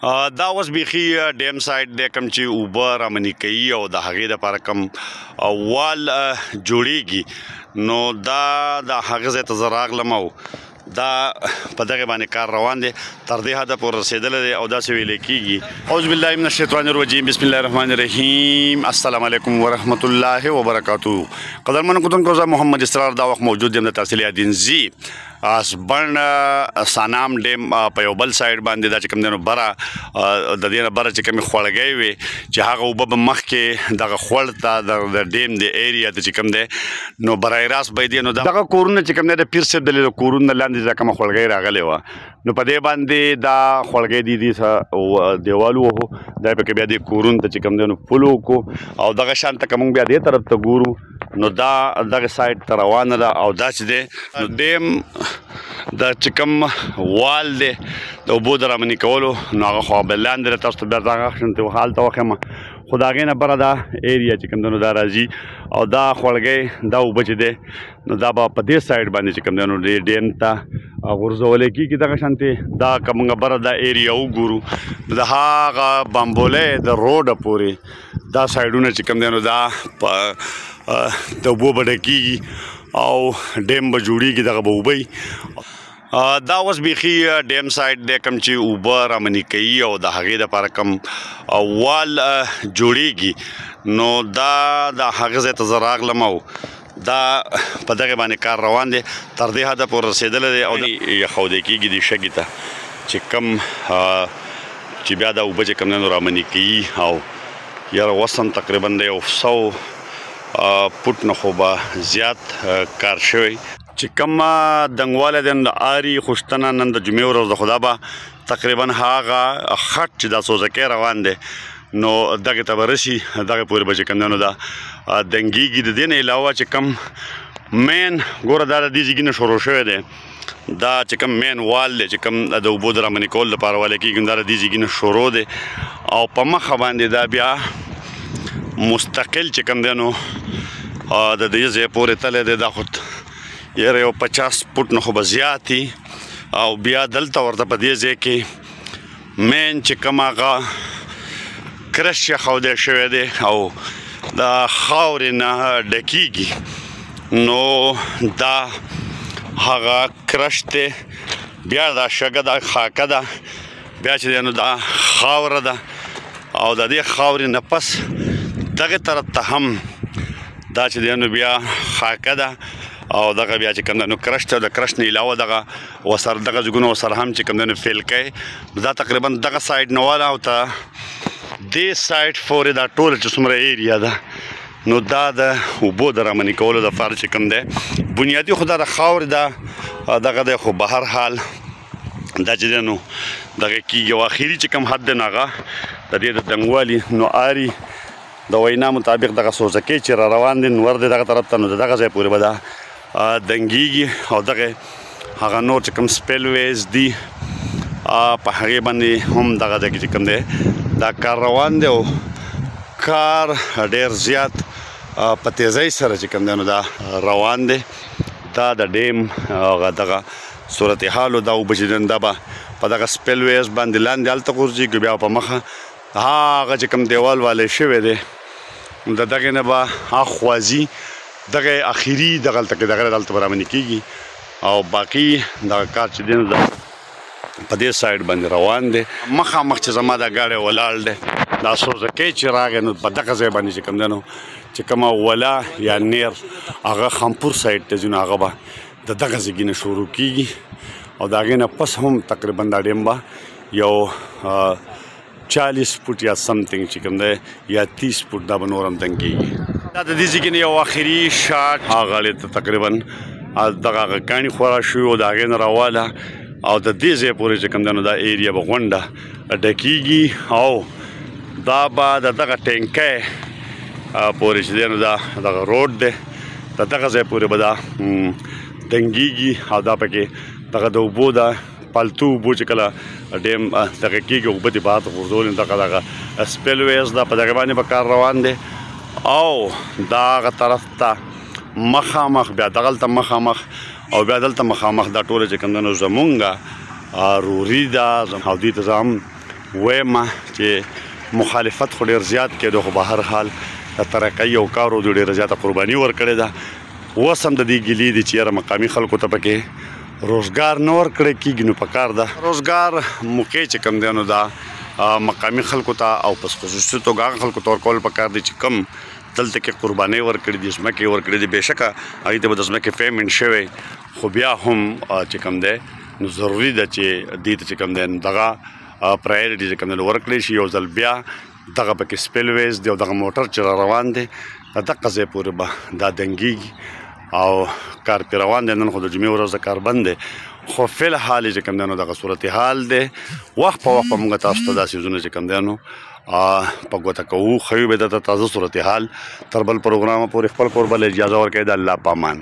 دا اوس بیخي ډیم سایډ دی کوم چې اوبه رامنې کوي او د هغې دپاره کوم وال جوړیږي نو دا د هغه ځای ته زه راغلم او دا په دغه باندې کار روان دی تر دې حده پورې رسېدلی دی او داسې ویلی کېږي اعوذ بالله من الشیطان الرجیم بسم الله الرحمن الرحیم السلام علیکم ورحمت الله وبرکاتو قدرمنو کتونکو زه محمد اسرار دا وخت موجود یم د تحصیل یادین زی اسبن سانام ډیم په یو بل سایډ باندې دا چې کوم دی نو بره د دې نه بره چې کومې خوړګۍ وې چې هغه اوبه به مخکې دغه خوړ ته د ډیم د ایریا ته چې کوم دی نو برای راست به دی نو دغه کورونه چې کوم دی د پیر صاحب د کورونه لاندې دا کومه خوړګۍ راغلې وه نو په دې باندې دا خوړګۍ دي دیوال وهو دا پکې بیا دې کورونو ته چې کوم دی نو پل وکړو او دغه شان ته که موږ بیا دې طرف ته ګورو نو دا دغه سایډ ته روانه ده او داسې دی نو ډیم دا چې کوم وال دی د اوبو د رامنې کولو نو هغه خوا به لاندې دی تاسو ته بیا دغه شانتې حال ته وښیم خو د هغې نه بره دا ایریا چې کوم دی نو دا راځي او دا خوړګۍ دا اوبه چې دی نو دا به په دې سایډ باندې چې کوم دی نو ډیم ته غورځولی کېږي دغه شانتې دا که موږ بره دا ایریا وګورو د هغه بامبولی د روډه پورې دا سایډونه چې کوم دی نو دا د اوبو به ډکېږي او ډیم به جوړیږي دغه به اوبه دا اوس بیخي ډیم سایډ دی کوم چې اوبه رامنې کوي او د هغې دپاره کوم وال جوړیږي نو دا د هغه ځای ته زه راغلم او دا په دغه باندې کار روان دی تر دې حده پورې رسېدلی دی او یخودی کېږي دې شګې ته چې کوم چې بیا دا اوبه چې کوم دی نو رامنې کوي او یاره وسن تقریبا د 100 پوټ نه خو به زیات کار شوی چې کوم دنګوالی دی نو د آري خوشتنه نن د جمعې ورځ د خدا به تقریبا هغه خټ چې دا سوزکی روان دی نو دغې ته به رسي دغې پورې به چې کوم دی نو دا دنګېږي د دې نه علاوه چې کوم مین ګوره دا د دې ځایږي نه شروع شوی دی دا چې کوم مین وال دی چې کوم د اوبو د رامنې کولو لپاره والی کېږي دا د دې ځایږي نه شروع دی او په مخه باندې دا بیا مستقل چې کوم دی نو د دې ځای پورې تللی دی دا خو یاره یو 50 فوټ نه خو به زیات او بیا دلته ورته په دې ځای کې مین چې کوم هغه کرش ایښودی شوی دی او د خاورې نه ډکېږي نو دا هغه کرش دی بیا دا شګه ده خاکه ده بیا چې دی نو دا خاوره ده او د دې خاورې نه پس دغه طرف ته هم دا چې دی نو بیا خاکه ده او دغه بیا چې کوم دی نو کرش ته د کرش نه علاوه دغه ورسره دغه ځایونه ورسره هم چې کوم دی نو فیلکی دا تقریبا دغه سایډ نه واله او ته دې سایډ پورې دا ټوله چې څومره ایریا ده نو دا د اوبو د رامنې کولو دپاره چې کوم دی بنیادي خو دا د خاورې ده دغه دی خو به هر حال دا چې دی نو دغه کېږي او اخري چې کوم حد دی نو هغه د دې د دنګوالي نو آري د وینا مطابق دغه سوزکی چې را روان دي نور دی دغه طرف ته نو د دغه ځای پورې به دا دنګېږي او دغه هغه نور چې کوم سپیل ویز دي په هغې باندې هم دغه ځای کې چې کوم دی دا کار روان دی او کار ډېر زیات په تیزۍ سره چې کوم دی نو دا روان دی دا د ډیم هغه دغه صورتحال دا اوبه چې دي دا به په دغه سپیل ویز باندې لاندې هلته غورځېږي بیا په مخه هغه چې کوم دیوال والی شوی دی د دغې نه به اخوا ځي دغه اخري دغلته کې دغه دلته به رامنې کېږي او باقي دغه کار چې دی نو دا په دې سایډ باندې روان دی مخامخ چې زما دا ګاډی ولاړ دی دا سوزکی چې راغی نو په دغه ځای باندې چې کوم دی نو چې کومه ولا یا نیر هغه خمپور سایډ ته ځي نو هغه به د دغه ځایږي نه شروع کېږي او د هغې نه پس هم تقریبا دا ډیم به یو 40 فوټ یا سمثینګ چې کوم دی یا 30 فوټ دا به نور هم دنګېږي دا د دې ځایږي نه یو آخري شاټ هغه غاړې ته تقریبا دغه هغه کاڼي خورا شوي او د هغې نه راواله او د دې ځای پورې چې کوم دی نو دا ایریا به غونډه ډکېږي او دا به د دغه ټینکی پورې چې دی نو دا دغه روډ دی د دغه ځای پورې به دا دنګېږي او دا پکې دغه د اوبو دا پالتو اوبو چې کله ډیم دغه کېږي اوبه دې بهر ته غورځول دغه سپیل ویز دا په دغه باندې به کار روان دی او دا هغه طرف ته مخامخ بیا دغلته مخامخ او بیا دلته مخامخ دا ټوله چې کوم دی نو زمونږ روري ده او دوی ته زه هم وایم چې مخالفت خو ډېر زیات کېدو خو به هر حال د ترقۍ او کارو د ډېره زیاته قرباني ورکړې ده. اوس هم د دې ګیلې دي چې یاره مقامي خلکو ته پکې روزګار نه ورکړی کېږي، نو پکار ده روزګار موقع چې کوم دی نو دا مقامي خلکو ته او په خصوصي توګه هغه خلکو ته ورکول پکار دي چې کم دلته کې قربانۍ ورکړي دي، ځمکې ورکړي دي. بېشکه هغوی ته به د ځمکې پیمنټ شوی، خو بیا هم چې کوم دی نو ضروري ده چې دې ته چې کوم دی نو دغه پرایورټي چې کوم دی نو ورکړی شي. یو ځل بیا دغه پکې سپیل ویز دی او دغه موټر چې را روان دی دغه ځای پورې به دا دنګېږي او کار پرې روان دی. نن خو د جمعې ورځ د کار بند دی، خو فی الحال چې کوم دی نو دغه صورتحال دی. وخت په وخت به موږ تاسو ته دا څیزونه چې کوم دی نو په ګوته کوو، ښیو به درته تازه صورتحال. تر بل پروګرامه پورې خپل کور بل اجازه ورکوئ. د الله په امان.